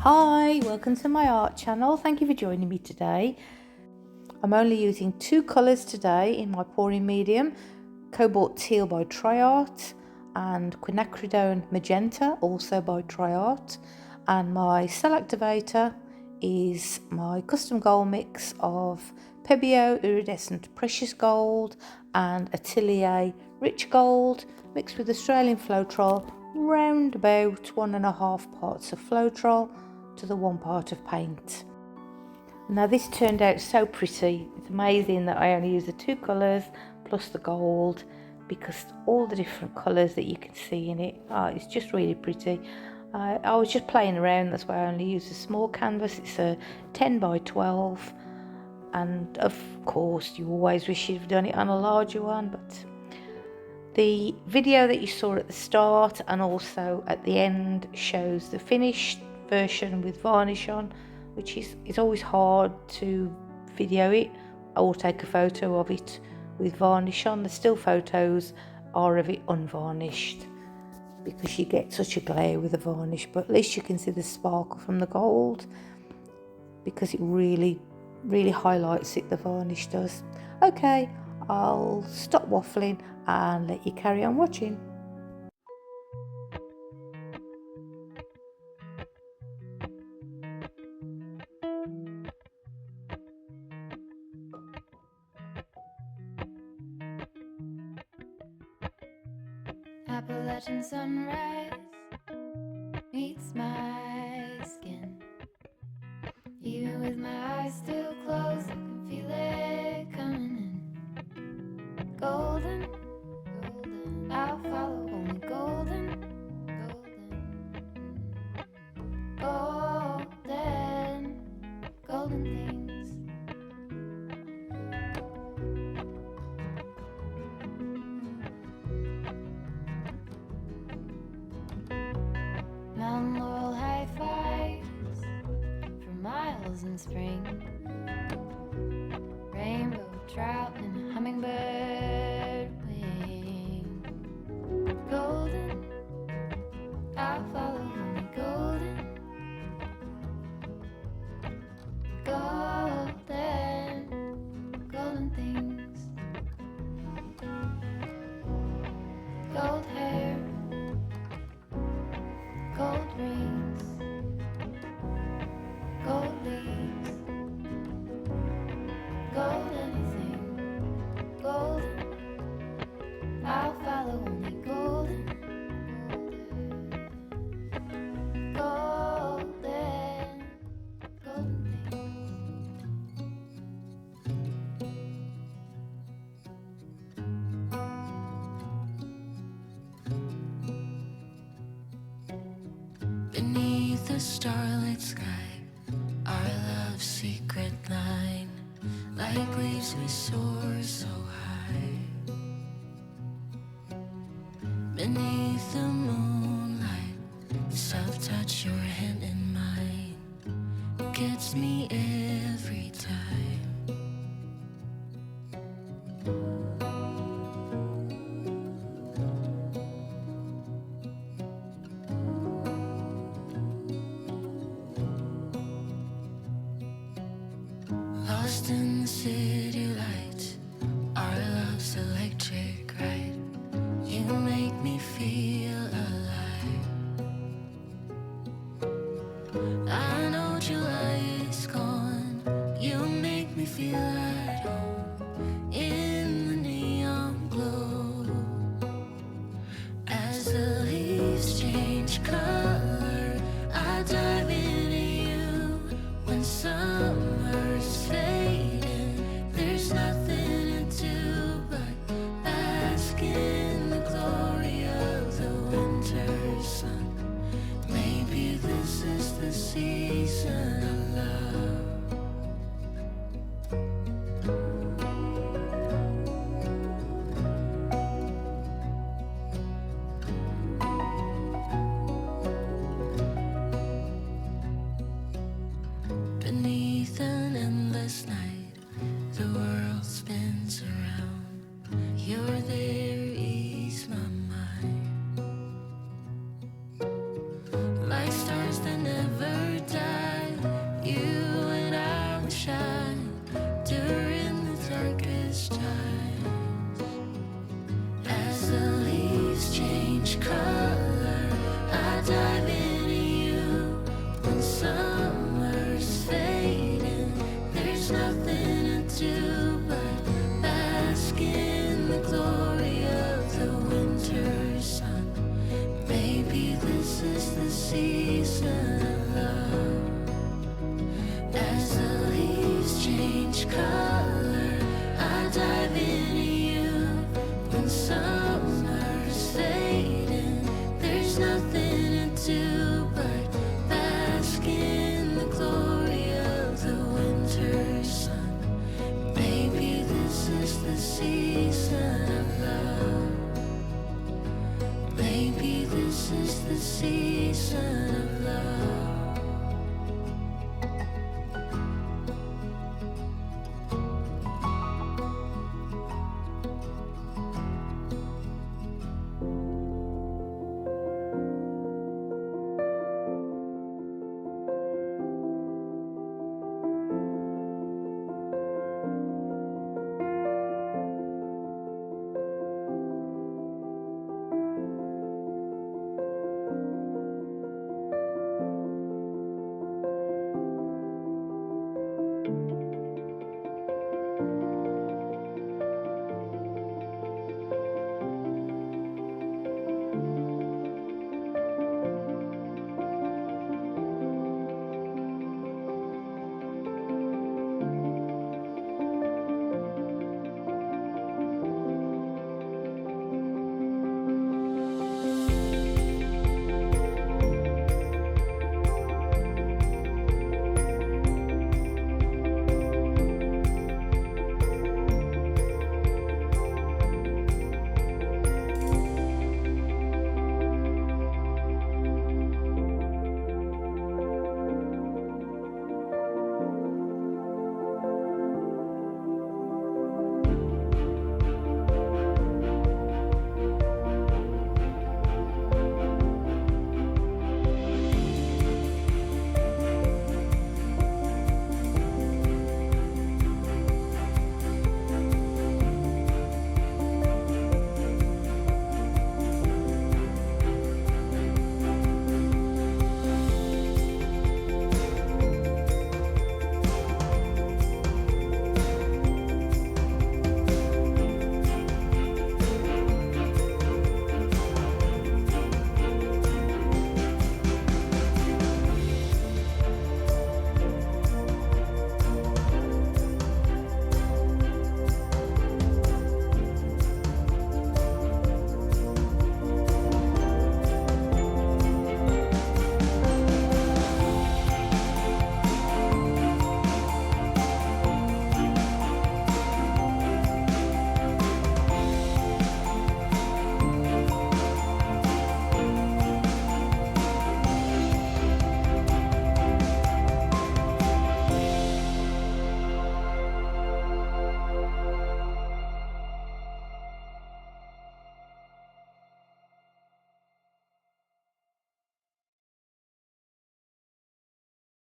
Hi, welcome to my art channel. Thank you for joining me today. I'm only using two colours today in my pouring medium, Cobalt Teal by Triart and Quinacridone Magenta, also by Triart. And my cell activator is my custom gold mix of Pebeo Iridescent Precious Gold and Atelier Rich Gold mixed with Australian Floetrol, round about 1.5 parts of Floetrol to the 1 part of paint. Now this turned out so pretty. It's amazing that I only use the two colours plus the gold, because all the different colours that you can see in it, it's just really pretty. I was just playing around, that's why I only use a small canvas. It's a 10 by 12, and of course you always wish you'd done it on a larger one, but the video that you saw at the start and also at the end shows the finished version with varnish on, which is always hard to video it or take a photo of it with varnish on. The still photos are of it unvarnished because you get such a glare with the varnish, but at least you can see the sparkle from the gold because it really highlights it, the varnish does. Okay, I'll stop waffling and let you carry on watching. Appalachian sunrise meets my skin. Even with my eyes still closed, I can feel it coming in. Golden, golden, I'll follow only golden, golden, golden, golden things. Mountain laurel high fives for miles in spring. Rainbow trout and a hummingbird wing. Golden, I'll follow only golden, golden, golden things. Gold hair, gold rings, gold leaves, gold anything, golden, I'll follow only golden, golden, golden things. Beneath the starlit sky, our love's secret line, like leaves we soar so high. Beneath the moonlight, the soft touch your hand in mine gets me every time. Lost in the city lights, our love's electric ride. You make me feel alive. I know July is gone. You make me feel at home in the neon glow. As the leaves change color, I dive into you. When summer's fading, cry.